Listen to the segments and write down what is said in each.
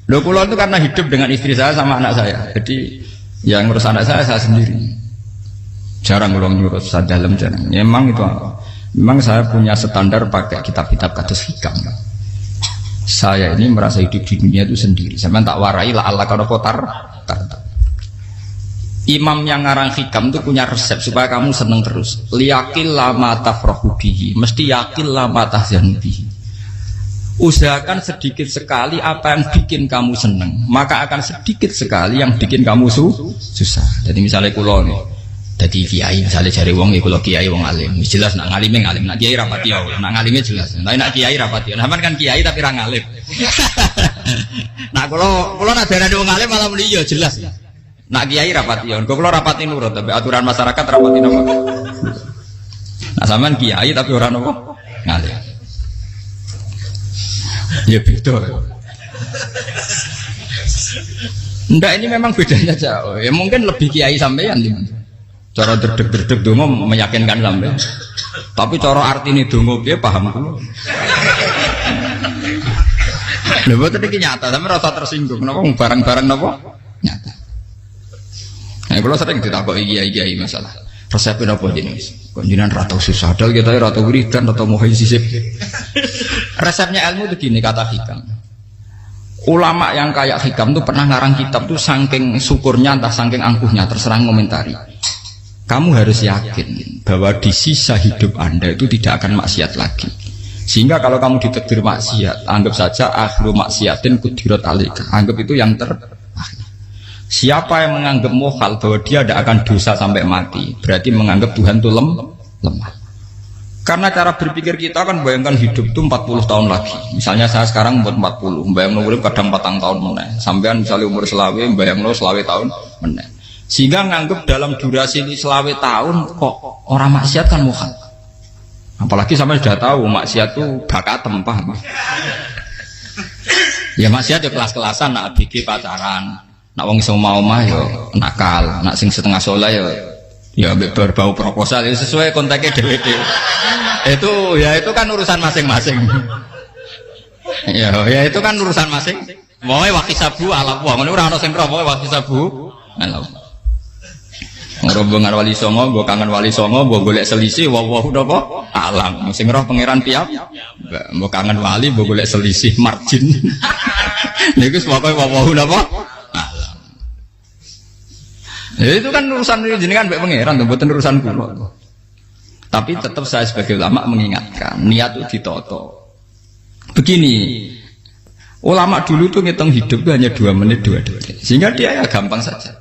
Loh kula itu karena hidup dengan istri saya sama anak saya. Jadi yang ngurus anak saya sendiri. Jarang kula ngurus dalam jarang. Memang itu memang saya punya standar pakai kitab-kitab kados hikam. Saya ini merasa hidup di dunia itu sendiri. Saya tak warai la Allah kalau kotar. Imam yang ngarang hikam itu punya resep supaya kamu seneng terus. Liyakil lama tafrahu bihi, mesti yakil lama tahzanu bihi. Usahakan sedikit sekali apa yang bikin kamu seneng, maka akan sedikit sekali yang bikin kamu susah. Jadi misalnya kulo nih, jadi kiai misalnya cari wong, kulo kiai wong alim, jelas nak ngalim ngalim, nak kiai rapati ya, nak ngalimnya jelas. Tapi nak kiai rapati, nah kan kiai tapi orang ngalim. Nah kulo nak darah wong alim malah beli jelas. Nak kiai rapati ya, kulo rapati nurut, tapi aturan masyarakat rapati nopo. Nah sampean kiai tapi orang nopo ngalim. Ya beda. Ndak ini memang bedanya jauh. Ya mungkin lebih kiai sampean cara derdek-derdek dongo meyakinkan sampean. Tapi cara artine dongo piye paham kulo. Lha boten iki nyata, sampe rasa tersinggung. Napa barang-barang napa? Nyata. Nah, kulo sering ditakoki kiai-kiai masalah. Resepnya apa jenis? Konjinan ratau susah, padahal kita ratau wiridan, ratau mohon sisip. Resepnya ilmu itu gini kata hikam. Ulama yang kayak hikam tuh pernah ngarang kitab tuh saking syukurnya entah saking angkuhnya terserah ngomentari. Kamu harus yakin bahwa di sisa hidup Anda itu tidak akan maksiat lagi. Sehingga kalau kamu ditakdir maksiat, anggap saja akhiru maksiatin kudirat alika. Anggap itu yang terakhir. Siapa yang menganggap mohal bahwa dia tidak akan dosa sampai mati, berarti menganggap Tuhan itu lemah. Karena cara berpikir kita kan bayangkan hidup itu 40 tahun lagi. Misalnya saya sekarang umur 40, bayang umur kadang 4 tahun meneh. Sampean misalnya umur selawe, bayang selawe tahun meneh. Sehingga menganggap dalam durasi selawe tahun kok orang maksiat kan mohal. Apalagi sampai sudah tahu maksiat itu bakat tempah. Ya maksiat ya kelas-kelasan, nak bikin pacaran. Nak wong iso omah ya nakal, nak sing setengah soleh ya berbau proposal ya sesuai kontaknya DWD. Itu kan urusan masing-masing. Ya itu kan urusan masing. Wae wakisabu ala wa, ngene ora ana sing roh wae wakisabu ala. Rombongan wali songo, mbok kangen wali songo, mbok golek selisih wawahu napa alam. Sing roh pangeran piyap, mbok kangen wali, mbok golek selisih margin. Niku pokoke wawahu napa ya itu kan urusan jenengan mbek pangeran to mboten urusan kula. Tapi tetap saya sebagai ulama mengingatkan niat itu ditoto. Begini, ulama dulu tuh ngitung hidup itu hanya 2 menit 2 detik. Sehingga dia ya gampang saja.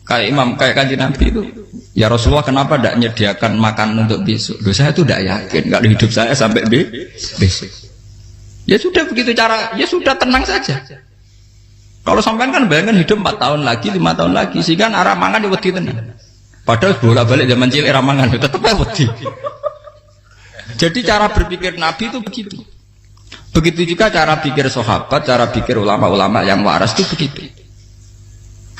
Kayak imam kayak kanjeng Nabi itu, ya Rasulullah kenapa tidak menyediakan makan untuk besok? Loh, saya itu tidak yakin kalau hidup saya sampai besok. Ya sudah begitu cara, ya sudah tenang saja. Kalau sampean kan bayangkan hidup 4 tahun lagi, 5 tahun lagi, sehingga arah mangan ya wedi tenan. Padahal bolak-balik zaman cilik arah mangan tetap ya wedi. Jadi cara berpikir Nabi itu begitu. Begitu juga cara pikir sahabat, cara pikir ulama-ulama yang waras itu begitu.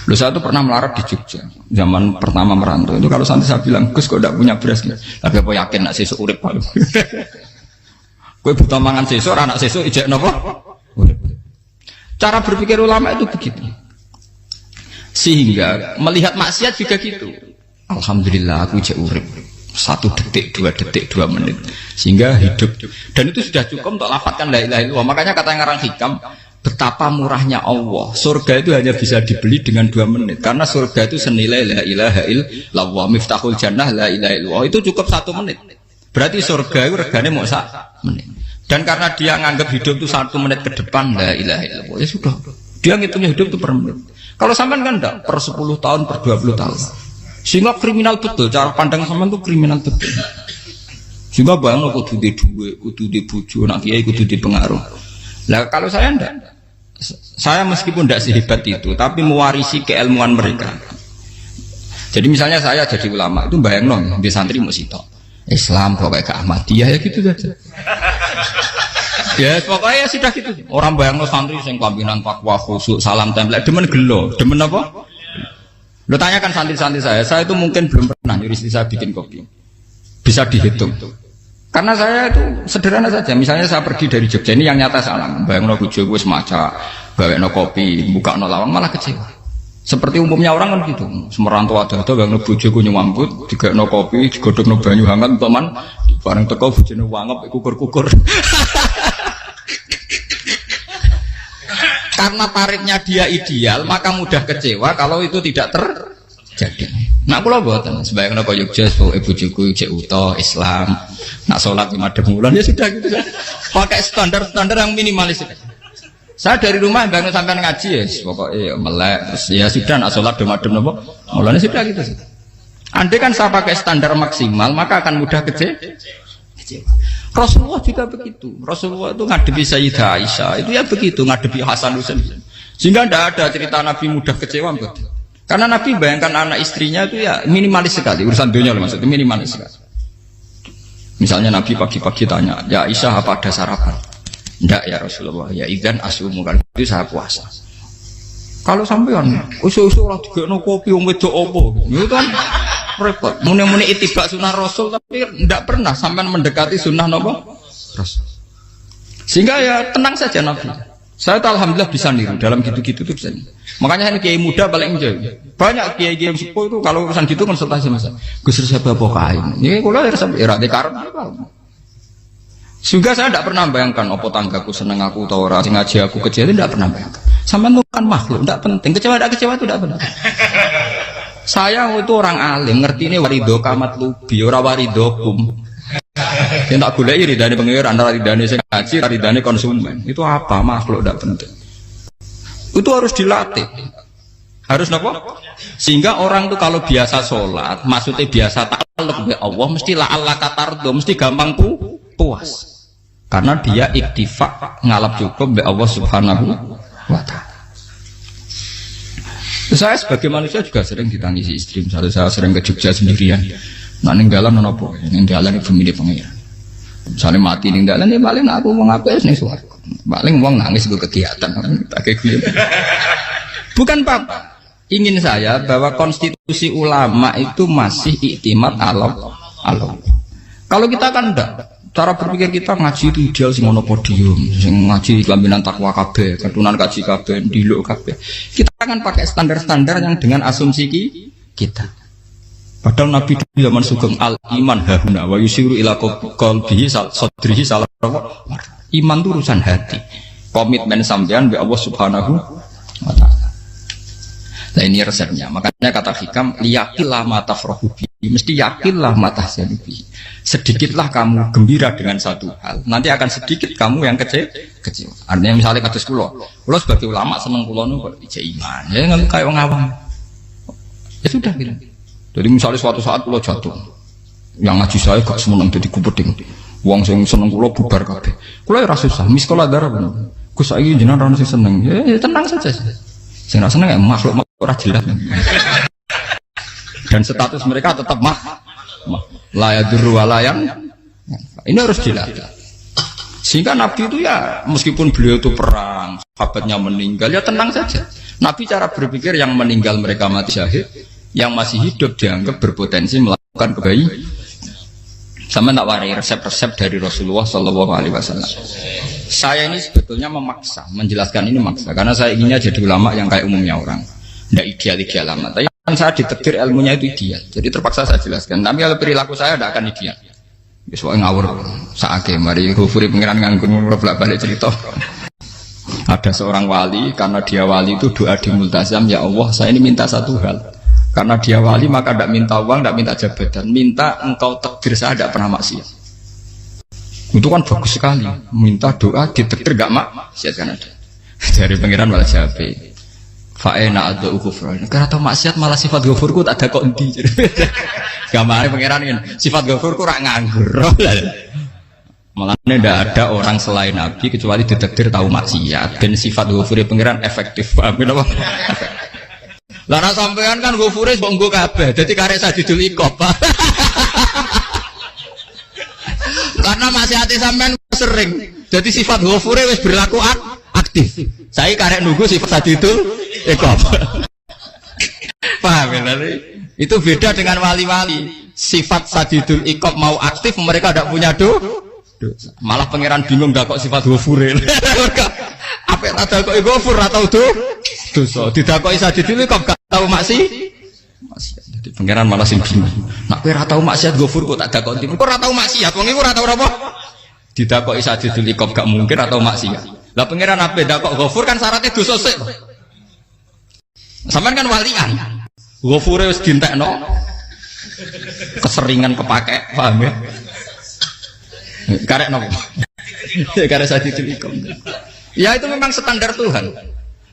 Loh, saya itu pernah melarat di Jogja, zaman pertama merantau. Itu kalau nanti saya bilang, Gus kok tidak punya beras, tapi apa yakin nak sesuk urip Pak? Kowe buta mangan sesuk, anak sesuk ijek napa? Cara berpikir ulama itu begitu. Sehingga melihat maksiat juga gitu. Alhamdulillah aku ijek urip 1 detik, 2 detik, 2 menit. Sehingga hidup. Dan itu sudah cukup untuk lafadzkan la ilaha illallah. Makanya kata yang ngarang hikam, betapa murahnya Allah. Surga itu hanya bisa dibeli dengan 2 menit. Karena surga itu senilai la ilaha illallah. Miftahul jannah la ilaha illallah. Itu cukup 1 menit. Berarti surga itu regane mau 1 menit. Dan karena dia nganggap hidup itu 1 menit ke depan, la ilaha illallah, ya sudah. Dia ngitungnya hidup itu per menit. Kalau sampean kan enggak, per 10 tahun, per 20 tahun. Sehingga kriminal betul, cara pandang sampean itu kriminal betul. Sehingga bayang kudu di duwe, kudu di bojo, nak kiai kudu di pengaruh. Lah kalau saya enggak. Saya meskipun enggak sehebat itu, tapi mewarisi keilmuan mereka. Jadi misalnya saya jadi ulama, itu bayang di santri mau sitok. Islam pokoknya ke Ahmadiyah ya gitu saja. Ya pokoknya ya sudah gitu. Orang bayang lo santri sing pampinan takwa khusyuk salam tempel demen gelo, demen apa? Lo tanyakan santri-santri saya itu mungkin belum pernah nyuruh istri saya bikin kopi. Bisa dihitung. Karena saya itu sederhana saja. Misalnya saya pergi dari Jogja ini yang nyata salam. Bayang lo bojo gue semaca gawekno kopi, bukakno lawang malah kecewa. Seperti umumnya orang kan gitu. Semerantau ada gangno bojoku nyuambut, digawekno kopi, digodhogno banyu hangat teman, bareng teko bojone wangep kukur-kukur. Karena tarifnya dia ideal, maka mudah kecewa kalau itu tidak terjadi. Nak kula mboten, sebayangno kaya Jogja, bojoku cek uta Islam, nak salat di madhep wulan ya sudah gitu. Pakai standar-standar yang minimalis. Saya dari rumah bangun sampai ngaji ya, pokoknya melek, terus ya sudah nak sholat di madhep napa, mulanya sudah gitu. Andai kan saya pakai standar maksimal, maka akan mudah kecewa. Rasulullah juga begitu. Rasulullah itu ngadepi Sayyidah Aisyah, itu ya begitu, ngadepi Hasan Husain. Sehingga tidak ada cerita Nabi mudah kecewa, betul. Karena Nabi bayangkan anak istrinya itu ya minimalis sekali, urusan dunia loh maksudnya minimalis sekali. Misalnya Nabi pagi-pagi tanya, ya Aisyah apa ada sarapan? Tidak ya Rasulullah, ya idzan asumu kan itu saya puasa. Kalau sampean usul-usul lah digekno kopi wong wedok apa? Itu kan repot. Muni-muni itibak sunnah Rasul tapi tidak pernah sampean mendekati sunnah napa? Rasul. Sehingga ya tenang saja Nabi. Saya tuh alhamdulillah bisa niru dalam gitu-gitu tuh bisa. Makanya ini kiai muda paling enjoy. Banyak kiai-kiai yang sepuh itu kalau urusan gitu konsultasi Mas. Gus resep apa kain? Ini kula resep ira dekarep. Sehingga saya tidak pernah bayangkan apa tanggaku seneng aku atau orang ngaji aku kecewa, tidak pernah bayangkan. Sampai bukan makhluk, tidak penting. Kecewa itu tidak benar. Saya itu orang alim, ngerti ini warido kamat lubi, ora warido kum. Yang tak gulai ridane pengiran, antara ridane sing ngaji, ridane konsumen. Itu apa makhluk tidak penting. Itu harus dilatih. Harus apa? Sehingga orang itu kalau biasa sholat, maksudnya biasa takluk be Allah, mesti la Allah katardo, mesti gampang puas. Karena dia iktifak ngalap cukup be Allah Subhanahu wa ta'ala. Saya sebagai manusia juga sering ditangisi istri. Misalnya saya sering ke Jogja sendirian. Nah ninggalan nopo, ninggalan itu milik pengiran. Misalnya mati ninggalan ya paling aku mau ngapain nih suaraku. Paling uang nangis gue kegiatan. Bukan apa. Ingin saya bahwa konstitusi ulama itu masih iktimat Allah. Kalau kita kan enggak. Cara berpikir kita ngaji itu ideal sing ono podium, sing ngaji kelaminan takwa kabeh, ketunan kaji kabeh, ndiluk kabeh. Kita akan pakai standar-standar yang dengan asumsi kita. Padahal Nabi di zaman sugeng al iman hahuna wa yusiru ila qalbihi sadrihi salah. Iman itu urusan hati. Komitmen sampean be Allah Subhanahu wa taala. Nah ini resepnya. Makanya kata hikam liyakillah ma tafrahu bi. Mesti yakinlah mata selipi. Sedikitlah kamu gembira dengan satu hal, nanti akan sedikit kamu yang kecewa. Artinya misalnya kados kula sebagai ulama seneng kula nu kok ijek iman. Ya nggak kayak orang awam. Ya sudah gitu. Jadi misalnya suatu saat kula jatuh, yang ngaji saya gak semeneng jadi kupeding. Wong sing seneng kula bubar kabeh. Kula ya ora susah, miskola darah bener. Gus saiki jenengan ora sing seneng. Ya tenang saja. Sing ora seneng ya makhluk ora jelas. Dan status mereka tetap layaduru walayang. Ini harus dilatih. Sehingga Nabi itu ya meskipun beliau itu perang, sahabatnya meninggal ya tenang saja. Nabi cara berpikir yang meninggal mereka mati syahid, yang masih hidup dianggap berpotensi melakukan kebaikan. Sama tak warai resep-resep dari Rasulullah Shallallahu Alaihi Wasallam. Saya ini sebetulnya memaksa, menjelaskan ini maksa, karena saya inginnya jadi ulama yang kayak umumnya orang, tidak ideal amat. Tapi kan saya ditakdir ilmunya itu ideal, jadi terpaksa saya jelaskan. Tapi kalau perilaku saya tidak akan ideal. Soalnya ngawur, saake mari Ghafuri pengiran nganggur bolak-balik cerita. Ada seorang wali, karena dia wali itu doa di multazam, ya Allah saya ini minta satu hal. Karena dia wali maka tidak minta uang, tidak minta jabatan, minta engkau takdir saya tidak pernah maksiat. Itu kan bagus sekali, minta doa ditakdir gak maksiat kan ada. Dari pengiran malah jabe. Fa'ena adau ghufran. Karena tahu maksiat malah sifat ghafurku tak ada kondi. Gambarnya pengiran ini sifat ghafurku rak nganggur. Malah tidak ada orang selain Nabi kecuali ditakdir tahu maksiat. Dan sifat ghafuri pengiran efektif. Paham apa? Lara sampean kan ghafure mbok nggo kabeh. Dadi karek sadidul iqab. Karena maksiate sampean sering. Jadi sifat ghafure wis berlaku aktif. Saya karek nunggu sifat sadidul iqab. Paham ya? Itu beda dengan wali-wali. Sifat sadidul iqab mau aktif mereka tidak punya dosa. Malah pangeran bingung gak kok sifat ghafure. Apa Apik tak dakoki Ghafur ora tau dosa. Didakoki Sadidul Iqab gak tau maksiat. Jadi pangeran malah sing bingung. Nek kowe ora tau maksiat Ghafur kok tak dakoki. Kok ora tau maksiat wong iku ora tau apa? Didakoki Sadidul Iqab gak mungkin atau maksiat. Lah pangeran ape dakok Ghafur kan syaratnya dosa sik. Sampeyan kan walian. Ghafure wis dientekno. Keseringan kepake, paham ya? Karek nopo? Karek Sadidul Iqab. Ya itu memang standar Tuhan.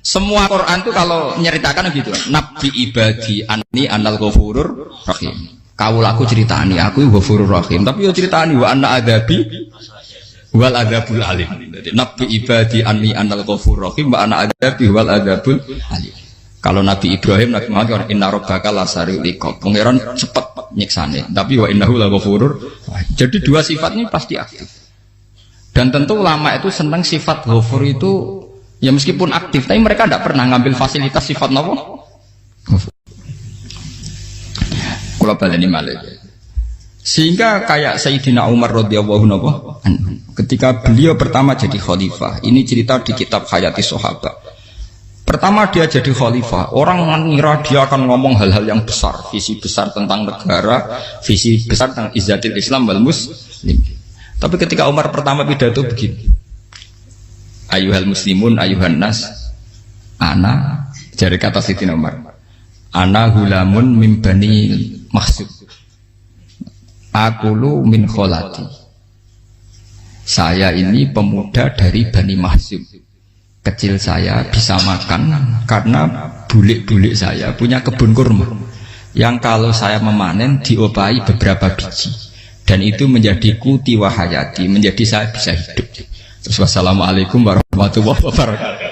Semua Quran itu kalau nyeritakan gitu. Nabi ibadi anni anal ghafurur rahim. Kaulaku ceritani aku ghafurur rahim, tapi yo ceritani wa anna adabi wal adabul alim. Jadi Nabi ibadi anni anal ghafurur rahim wa anna adabi wal adabul alim. Kalau Nabi Ibrahim, Nabi Muhammad inna rabbaka lasariul iqab. Pangeran cepat nyiksane, tapi wa innahu laghafurur. Jadi dua sifat ini pasti aktif. Dan tentu ulama itu senang sifat ghafur itu ya meskipun aktif, tapi mereka tidak pernah ngambil fasilitas sifat apa? Kalau baleni malih. Sehingga kayak Sayyidina Umar radhiyallahu anhu ketika beliau pertama jadi khalifah, ini cerita di kitab Hayati Sahabat. Pertama dia jadi khalifah, orang mengira dia akan ngomong hal-hal yang besar, visi besar tentang negara, visi besar tentang izzatil Islam wal muslim. Tapi ketika Umar pertama pidato begini, ayuhal muslimun ayuhan nas, ana, dari kata Sayyidina Umar, ana hulamun min bani Mahsub, akulu min kholati. Saya ini pemuda dari Bani Mahsub. Kecil saya bisa makan karena bulik-bulik saya punya kebun kurma yang kalau saya memanen diopahi beberapa biji dan itu menjadi kuti wahayati, menjadi saya bisa hidup. Terus wassalamualaikum warahmatullahi wabarakatuh.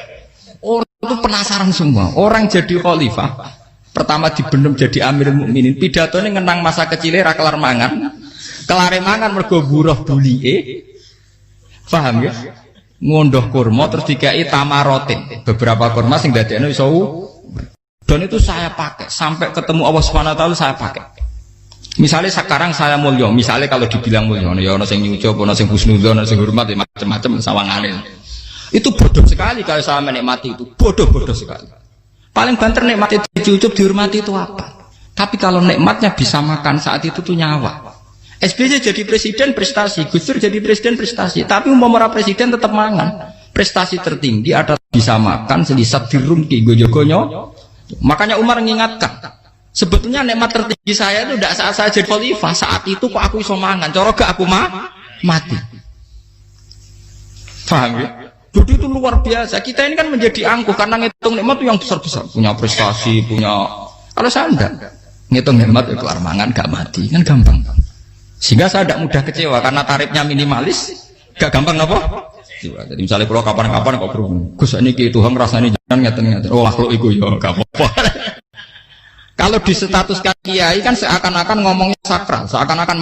Orang itu penasaran semua. Orang jadi khalifah pertama dibenem jadi amirul mukminin, pidatonya ngenang masa kecilnya ra kelar mangan, kelare mangan mergo buruh bulike, paham ya? Ngondoh kurma terus dikai tamarotin, beberapa kurma sing dadekno iso. Dan itu saya pakai sampai ketemu Allah Subhanahu wa taala, saya pakai. Misalnya sekarang saya mulya, misalnya kalau dibilang mulya ya ana sing nyucup, ana sing husnudzon, ana sing hormat, macam-macam sawangane. Itu bodoh sekali kalau saya menikmati itu, bodoh sekali. Paling banter nikmati dicucup, dihormati itu apa? Tapi kalau nikmatnya bisa makan saat itu tuh nyawa. SBY jadi presiden prestasi, Gus Dur jadi presiden prestasi, tapi umpama presiden tetap mangan. Prestasi tertinggi ada bisa makan selisat dirumki gojo-gonyo. Makanya Umar mengingatkan, sebetulnya nikmat tertinggi saya itu tidak saat saya jadi khalifah, saat itu kok aku iso mangan, cara gak aku mati. Paham ya? Jadi itu luar biasa. Kita ini kan menjadi angkuh karena ngitung nikmat itu yang besar-besar, punya prestasi, punya. Kalau saya enggak ngitung nikmat itu kelar mangan gak mati, kan gampang. Sehingga saya tidak mudah kecewa karena tarifnya minimalis, gak gampang apa? Jadi misalnya kalau kapan-kapan kok berhubung, Gus ini Tuhan rasanya jangan ngeten-ngeten. Oh makhluk itu ya gak apa-apa. Kalau di status kiai kan seakan-akan ngomongnya sakral, seakan-akan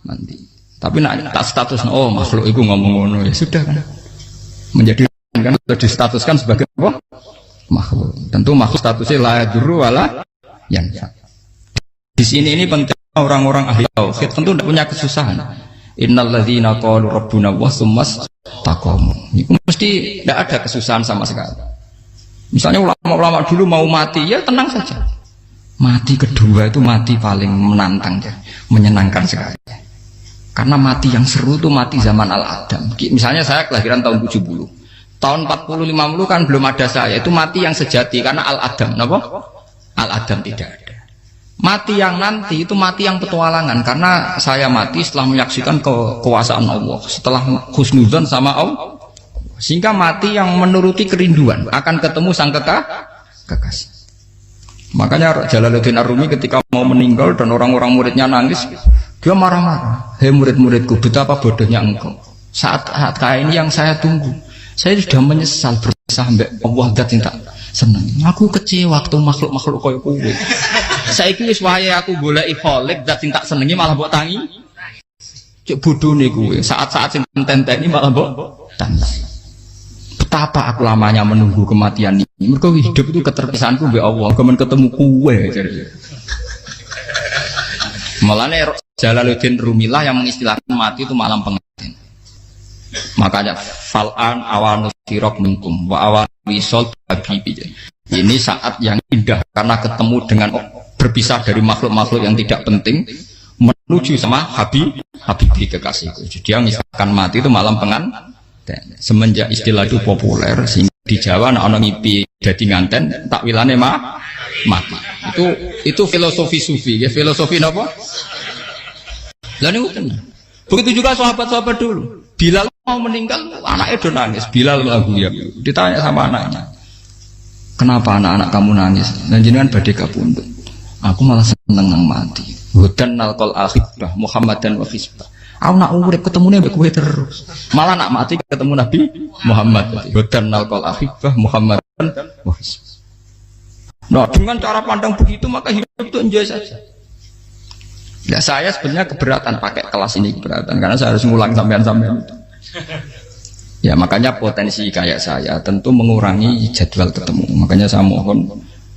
mandi. Tapi nak tak status, oh makhluk itu ngomong-ngomong ya sudah kan. Menjadi kan sudah distatuskan sebagai apa? Makhluk. Tentu makhluk statusnya la yadurru wala yanfa. Di sini ini penting. Orang-orang ahli tauhid tentu tidak punya kesusahan. Innalladzina qalu rabbuna wa tsummas taqamu. Itu mesti tidak ada kesusahan sama sekali. Misalnya ulama-ulama dulu mau mati, ya tenang saja. Mati kedua itu mati paling menantang ya, menyenangkan sekali. Karena mati yang seru itu mati zaman Al-Adam. Misalnya saya kelahiran tahun 70. Tahun 40-50 kan belum ada saya. Itu mati yang sejati karena Al-Adam. Kenapa? Al-Adam tidak ada. Mati yang nanti itu mati yang petualangan karena saya mati setelah menyaksikan kekuasaan Allah, setelah husnudzon sama Allah, sehingga mati yang menuruti kerinduan akan ketemu sang kekasih. Makanya Jalaluddin Ar-Rumi ketika mau meninggal dan orang-orang muridnya nangis, dia marah-marah. Hei murid-muridku, betapa bodohnya engkau. Saat kayak ini yang saya tunggu, saya sudah menyesal berusaha sampai Allah dat tak senang. Aku kecewa waktu makhluk-makhluk koyo kowe. Saiki wis wayahe aku goleki khalik zat sing tak senengi malah mbok tangi. Cek bodhone kowe, saat-saat sing tenteni malah mbok tantang. Betapa aku lamanya menunggu kematian ini. Mergo hidup itu keterpisahanku mbek Allah, kemen ketemu kowe. Malane Jalaluddin Rumilah yang mengistilahkan mati itu malam pengantin. Makanya fal'an awanus sirok minkum wa awan wisol habibi. Ini saat yang indah karena ketemu dengan berpisah dari makhluk-makhluk yang tidak penting menuju sama habibi kekasihku. Jadi dia misalkan mati itu malam pengantin. Semenjak istilah itu populer sehingga di Jawa anak ngipi jadi nganten takwilane mati. Itu filosofi sufi ya, filosofi apa? Lah niku tenan. Begitu juga sahabat-sahabat dulu. Bilal mau meninggal, anaknya udah nangis. Bilal lagu ya. Ditanya sama anaknya, kenapa anak-anak kamu nangis? Dan jenengan badhe kapundhut. Aku malah seneng nang mati. Hudan nalqal akhibah Muhammadan wa hisbah. Aku nak urip ketemune mbek kowe terus. Malah nak mati ketemu Nabi Muhammad. Hudan nalqal akhibah Muhammadan wa hisbah. Nah, dengan cara pandang begitu maka hidup itu enjoy saja. Ya saya sebenarnya keberatan pakai kelas ini, keberatan karena saya harus ngulang sampean-sampean. Ya makanya potensi kayak saya tentu mengurangi jadwal ketemu. Makanya saya mohon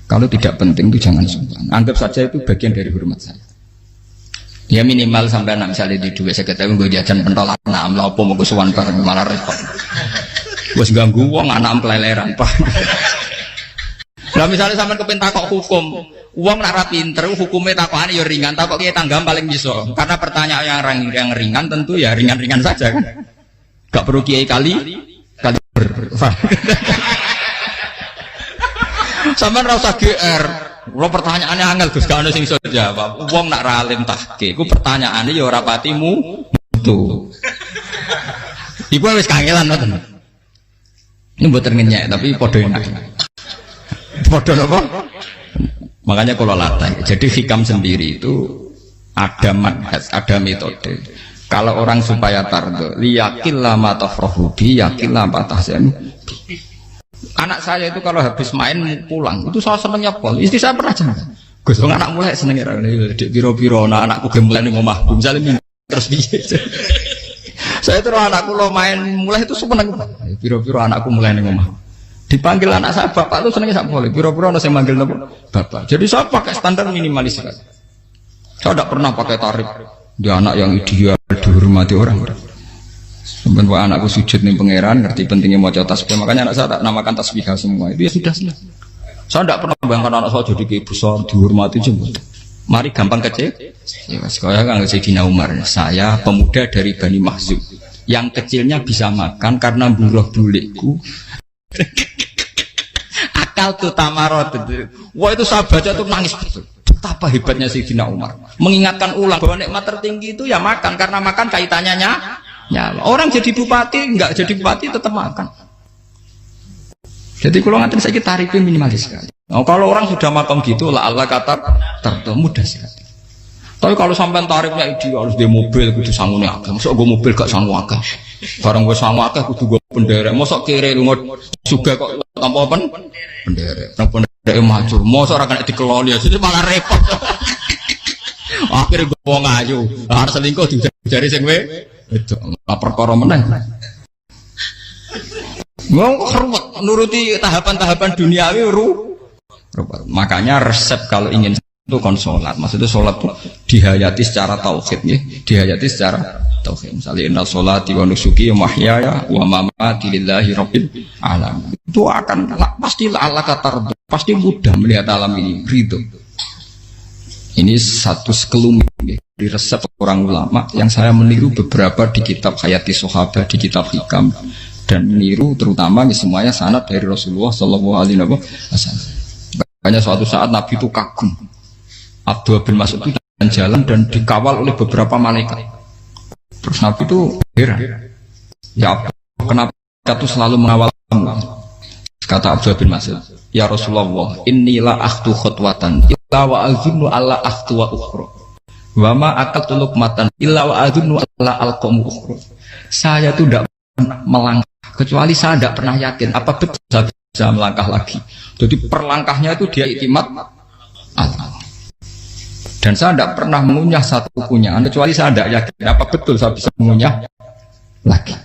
kalau tidak penting itu jangan sungkan. Anggap saja itu bagian dari hormat saya. Ya minimal sampai misalnya di dua saya ketahui gue jajan pentolan enam lapo mau kesuwan bareng malah repot. Gue ganggu uang anak peleleran pak. Nah misalnya sampai kepen takok hukum, uang nak pinter hukumnya takokane ya ringan, takok kiai tanggam paling bisa. Karena pertanyaan yang ringan tentu ya ringan-ringan saja kan. Gak perlu kiai kali ber. Sampai rasa GR. Kalau pertanyaannya angel Gus gak ono sing iso jawab. Wong nak ra alim tahke, ku pertanyaane ya ora patimu mutu. Iku wis kangelan ngoten. Ini mboten ngenyek tapi padha enak. Padha napa? Makanya kalau latih. Jadi hikam sendiri itu ada manhaj, ada metode. Kalau orang supaya tardo, liyakillah ma tafrahu bi, yakillah ma tahzanu. Anak saya itu kalau habis main pulang, itu saya senengnya pol. Istri saya pernah jangan. Gus, anak mulai senengnya dek biro-biro, anak-anakku gemulai nih ngomah, misalnya terus biye. Saya terus anakku lo main mulai itu seneng. Biro-biro anakku mulai nih ngomah. Dipanggil anak saya bapak itu senengnya sak boleh. Biro-biro ada saya manggil bapak. Jadi saya pakai standar minimalis. Saya tidak pernah pakai tarif. Dia anak yang ideal dihormati orang. Sebenarnya anakku sujud nih pangeran, ngerti pentingnya mau tasbih, makanya anak saya tak namakan tasbih semua. Itu ya sudah sih. Saya tidak pernah bayangkan anak saya jadi kayak besar dihormati jemput. Mari gampang kecil. Ya, saya kan Sayyidina Umar. Saya pemuda dari Bani Mahzum. Yang kecilnya bisa makan karena buruh bulikku. Akal tuh tamarot. Wah itu saya baca tuh nangis betul. Betapa hebatnya Sayyidina Umar. Mengingatkan ulang bahwa nikmat tertinggi itu ya makan karena makan kaitannya ya, orang jadi bupati, enggak jadi bupati tetap makan. Jadi kalau ngatain saya tarifnya minimalis sekali. Nah, kalau orang sudah makan gitu, lah Allah kata tertentu mudah sekali. Tapi kalau sampai tarifnya ideal harus dia mobil, kudu sanggup nih agak. Masuk gue mobil gak sanggup agak. Barang gue sanggup agak, kudu gue penderek. Masuk kiri lu juga kok tanpa apa? Penderek. Penderek maju. Masuk orang kena dikeloli, jadi malah repot. Akhirnya gue mau ngaju. Harus selingkuh jari sing itu lapor koro menang. Mau ruwet nuruti tahapan-tahapan duniawi makanya resep kalau ingin itu konsolat. Maksudnya sholat itu dihayati secara tauhid ya, dihayati secara tauhid. Misalnya inna sholati wa nusuki wa mahyaya wa mamati lillahi rabbil alamin. Itu akan pasti Allah kata pasti mudah melihat alam ini ridho. Ini satu sekelumit di resep orang ulama yang saya meniru beberapa di kitab Hayati Sahabat, di kitab Hikam, dan meniru terutama semuanya sanad dari Rasulullah Shallallahu Alaihi Wasallam. Makanya suatu saat Nabi itu kagum. Abdullah bin Mas'ud itu jalan dan dikawal oleh beberapa malaikat. Terus Nabi itu heran. Ya kenapa kita tuh selalu mengawal kamu? Kata Abdullah bin Mas'ud, ya Rasulullah, inilah akhtu khutwatan illa wa azunnu alla akhtu wa ukhra wa ma akaltu luqmatan illa wa azunnu alla alqamu ukhra. Saya tuh tidak pernah melangkah kecuali saya tidak pernah yakin apa betul saya bisa melangkah lagi. Jadi perlangkahnya itu dia iktimat Allah. Dan saya tidak pernah mengunyah satu kunyahan kecuali saya tidak yakin apa betul saya bisa mengunyah lagi.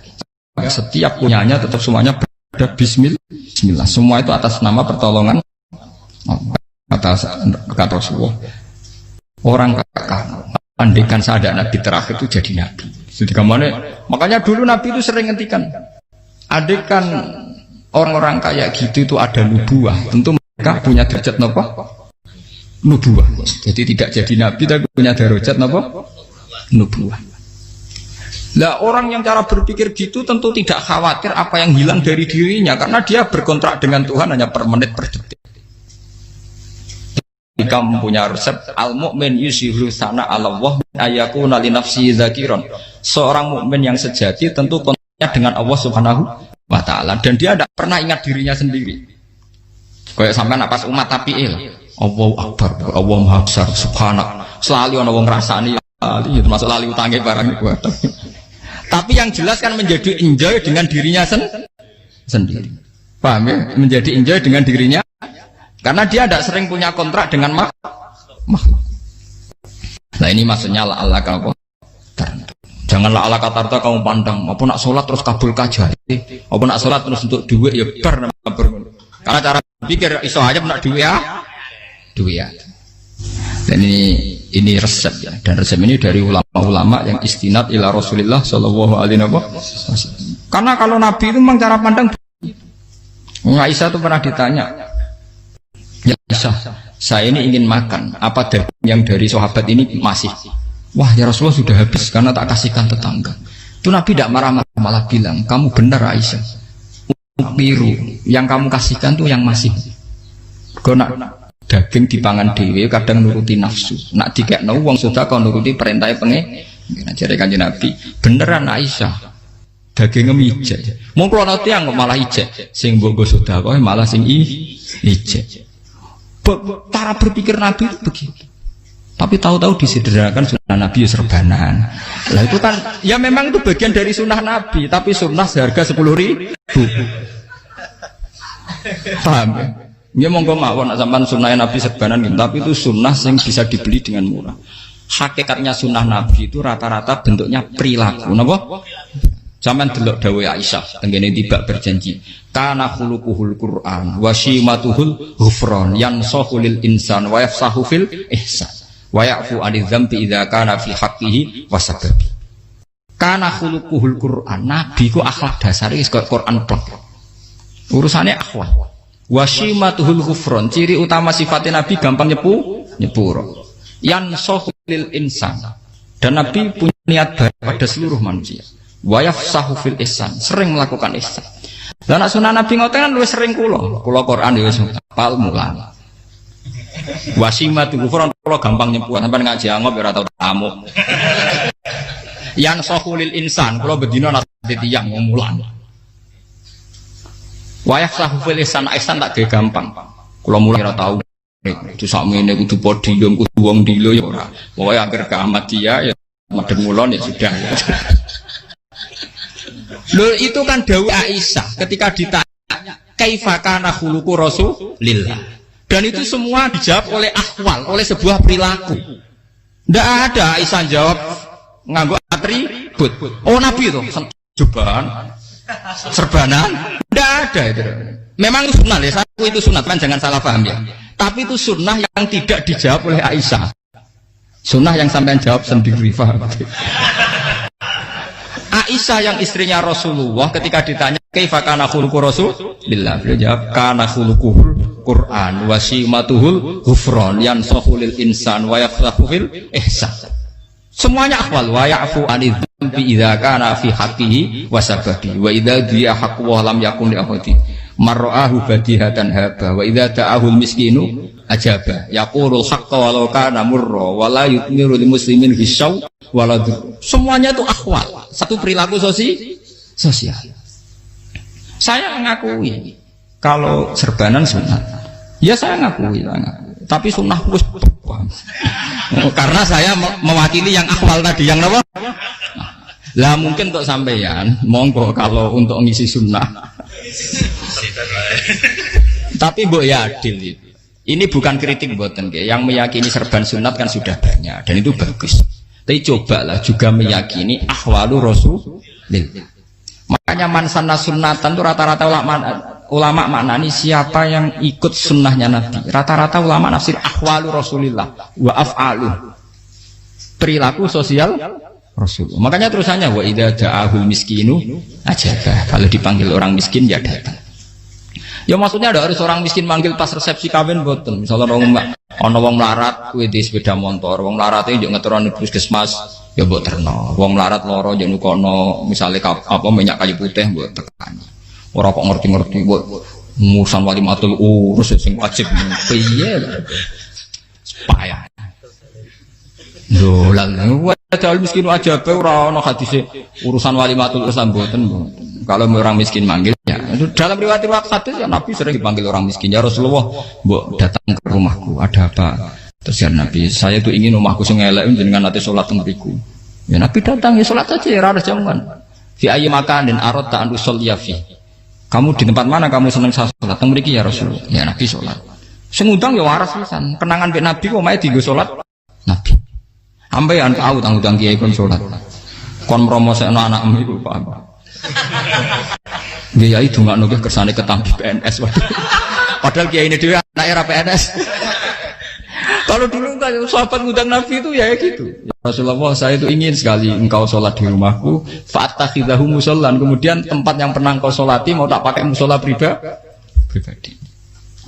Setiap kunyahnya tetap semuanya ada bismillah, semua itu atas nama pertolongan atas kata Rasulullah. Orang kakak andikan saya ada nabi terakhir itu jadi nabi. Jadi kemana? Makanya dulu Nabi itu sering ngendikan, adekan orang-orang kayak gitu itu ada nubuah, tentu mereka punya derajat apa? Nubuah. Jadi tidak jadi Nabi tapi punya derajat apa? Nubuah. Lah orang yang cara berpikir gitu tentu tidak khawatir apa yang hilang dari dirinya, karena dia berkontrak dengan Tuhan hanya per menit per detik. Jika mempunyai resep al-mu'min yusiru sana Allah ayakuna li nafsi dzakiron. Seorang mukmin yang sejati tentu kontaknya dengan Allah Subhanahu wa taala dan dia tidak pernah ingat dirinya sendiri. Kayak sampean pas umat tapiil, Allahu akbar, Allah maha besar, subhanak. Selalu ana wong ngrasani itu termasuk lali utange barang iku. Tapi yang jelas kan menjadi enjoy dengan dirinya sendiri. Paham ya? Menjadi enjoy dengan dirinya karena dia tidak sering punya kontrak dengan makhluk. Nah ini maksudnya Allah kalau janganlah Allah kata kamu pandang, apa nak sholat terus kabul kajah, apa nak sholat terus untuk duit ya ber. Karena cara pikir iso aja nak duit ya. Dan ini resep ya, dan resep ini dari ulama-ulama yang istinad ila Rasulillah Shallallahu Alaihi Wasallam. Karena kalau Nabi itu memang cara pandang. Aisyah itu pernah ditanya, ya Aisyah, saya ini ingin makan, apa daging yang dari sahabat ini masih? Wah ya Rasulullah sudah habis karena tak kasihkan tetangga. Itu Nabi tidak marah-marah, malah bilang, kamu benar Aisyah, biru yang kamu kasihkan tuh yang masih. Karena daging dipangan dewe kadang nuruti nafsu, nak dikekno wong sudah kau nuruti perintah pengen. Jadi kanjeng Nabi beneran Aisyah dagingnya ijek. Mau kalau nanti yang malah ijek, sing bogo sudah kau malah sing ijek. Cara berpikir Nabi itu begitu. Tapi tahu-tahu disederhanakan sunnah Nabi serbanan. Lah itu kan ya memang itu bagian dari sunnah Nabi, tapi sunnah seharga 10.000. Paham ya? Ya monggo mawon sampean sunnah Nabi serbanan gitu, tapi itu sunnah yang bisa dibeli dengan murah. Hakikatnya sunnah Nabi itu rata-rata bentuknya perilaku. Napa? Sampeyan delok dawuh Aisyah tengene tibak berjanji. Kana khuluquhul Qur'an wa shimatuhul ghufran yansahu lil insan wa yafsahu fil ihsan wa ya'fu 'anil dzambi idza kana fi haqqihi wa sababi. Kana khuluquhul Qur'an, Nabi ku akhlak dasare wis kaya Quran plek. Urusane akhlak. Wa shimatuhul ghufran, ciri utama sifatnya Nabi gampang nyepuro. Yansahu lil insan. Dan Nabi punya niat baik pada seluruh manusia. Wa yafsahu fil ihsan, sering melakukan ihsan. Lah nek sunah Nabi ngoten kan luwih sering kula Quran ya wis hafal mulang. Wasimatu kufron kula gampang nyebut sampean ngaji angop ora tau tamu. Yang sahulil insan kula bedina nate tiyang mulang. Wa yafsahu fil ihsan tak ge gampang. Kula mulang ora tau. Itu sakmene kudu podium kudu wong dilo ya ora. Pokoke akhir kiamat dia ya madhep mulon ya sudah. Loh itu kan dawuh Aisyah ketika ditanya kaifa kana khuluqu Rasulillah. Dan itu semua dijawab oleh ahwal, oleh sebuah perilaku. Tidak ada Aisyah jawab nganggo atribut. Oh Nabi itu serbanan. Tidak ada itu. Memang itu sunnah ya, itu sunnah kan jangan salah paham ya. Tapi itu sunnah yang tidak dijawab oleh Aisyah. Sunnah yang sampean jawab sendiri, paham? Aisyah yang istrinya Rasulullah ketika ditanya kaifa kana khuluqu Rasulillah, beliau jawab kana khuluquhul Qur'an wa simatuhul ghufran yansahu lil insan wa yafsahu fil ihsan. Semuanya akhwal wa ya'fu 'anil dzambi idza kana fi haqqihi wa sababi wa idza diya haqqu wa lam yakun li ahadi marra'ahu badihatan haba wa idza ta'ahul miskinu ajaba yaqulul haqqa walau kana murra wa la yutmiru lil muslimin hisaw wala. Semuanya itu akhwal, satu perilaku sosial. Saya mengakui kalau serbanan sunat, ya saya ngakui. Tapi sunnah wis karena saya mewakili yang akhwal tadi, yang apa? Lah mungkin untuk sampeyan, monggo kalau untuk ngisi sunnah. Tapi mbok ya adil itu. Ini bukan kritik mboten, yang meyakini serban sunat kan sudah banyak dan itu bagus. Tapi cobalah juga meyakini ahwalu Rasulillah. Makanya mansanna sunnatan itu rata-rata ulama maknani siapa yang ikut sunnahnya Nabi. Rata-rata ulama nafsir ahwalu Rasulillah wa af'alu. Perilaku sosial Rasulullah. Makanya terusannya wa idza ja'ahul miskinu ajabah. Kalau dipanggil orang miskin ya datang. Ya maksudnya ada harus orang miskin manggil pas resepsi kawin mboten. Misalnya ana wong melarat kuwi di sepeda motor, wong melarate yo ngeteroni puskesmas ya mbok terno. Wong melarat loro yo nukono misale apa minyak kayu putih mbok tekani. Ora kok ngerti-ngerti mbok musan walimatul urus sing wajib piye lho. Payah. Lho lan Jal miskin aja pe ora ana hadise urusan walimatul urus mboten. Kalau orang miskin manggil ya. Dalam riwayat hadis ya Nabi sering dipanggil orang miskin. Ya Rasulullah, mbok datang ke rumahku, ada apa? Terus ya Nabi, saya tuh ingin rumahku sing elek jenengan nate salat teng mriku. Ya Nabi datang ya salat saja ya ora ada jamuan. Fi ayyi makanin aradta an usolliya fi. Kamu di tempat mana kamu seneng salat teng mriki ya Rasulullah. Ya Nabi salat. Sing ngundang ya waras pisan. Kenangan mek Nabi kok mae dienggo salat Nabi. Ampean tahu tanggung kiai kon salat. Kon promosekno anakmu iku paham. Kiai dongakno ke kersane ketampi PNS. Padahal kiai ini dhewe anak era PNS. Kalau dulu kan sahabat ngundang Nabi itu ya gitu. Ya Rasulullah, saya itu ingin sekali engkau sholat di rumahku. Fa'takhidahu musollan. Kemudian tempat yang pernah engkau sholati mau tak pakai musola pribadi.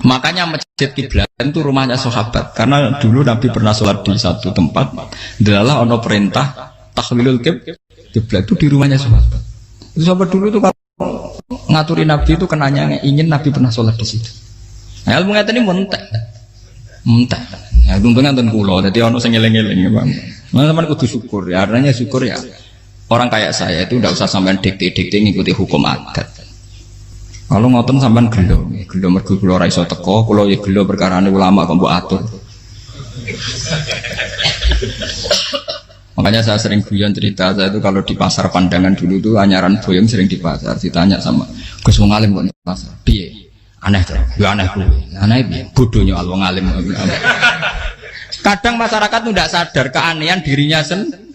Makanya masjid kiblat itu rumahnya sahabat. Karena dulu Nabi pernah sholat di satu tempat. Adalah ono perintah takhlilul kiblat itu di rumahnya sahabat. Itu sahabat dulu itu kalau ngaturi Nabi itu kenanya ingin Nabi pernah sholat di situ. Nah, ilmu ngeten ini mentek. Ya untungnya enten kula. Dadi ono sing eling-eling ya, Bang. Sampeyan kudu syukur ya. Artinya syukur ya. Orang kayak saya itu ndak usah sampean dikte-dikte ngikuti hukum adat. Kalau ngoten sampean gelo mergo kula ora iso teko, kula ya gelo perkarane ulama kok mbok atur. Makanya saya sering guyon cerita, saya itu kalau di pasar Pandangan dulu tuh anyaran boyong sering di pasar, ditanya sama Gus wong alim kok di pasar. Piye? Aneh tuh. Ya aneh kuwi. Aneh piye? Bodohnya wong alim. Kadang masyarakat tuh tidak sadar keanehan dirinya sendiri.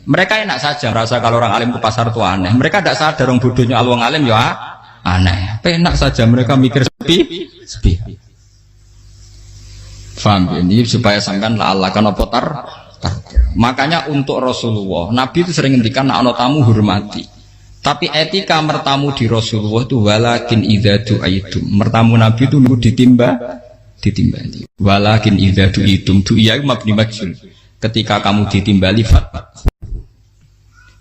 Mereka enak saja merasa kalau orang alim ke pasar itu aneh. Mereka tidak sadar orang bodohnya wong alim ya aneh. Enak saja mereka mikir sepi. Faham ini supaya sampean Allah kan apa tar. Makanya untuk Rasulullah, Nabi itu sering ngendikan ana tamu hormati. Tapi etika mertamu di Rasulullah itu walakin idza du'aitum. Mertamu Nabi itu nunggu ditimbali. Walakin idza du'itum du'iya mabni majhul. Ketika kamu ditimbali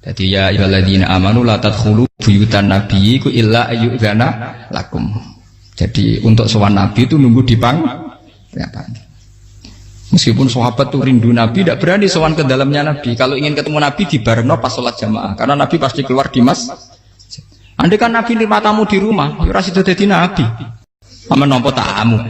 jadi ya ayyuhalladzina amanu la tadkhulu buyutan nabiyyi illa ayyudzana lakum. Jadi untuk sowan Nabi itu nunggu di meskipun sahabat tuh rindu Nabi tidak berani sowan ke dalamnya Nabi. Kalau ingin ketemu Nabi di barno pas sholat jamaah karena Nabi pasti keluar di andai kan Nabi nerima tamu di rumah ya ora sida dadi Nabi. Aman nampa tamu.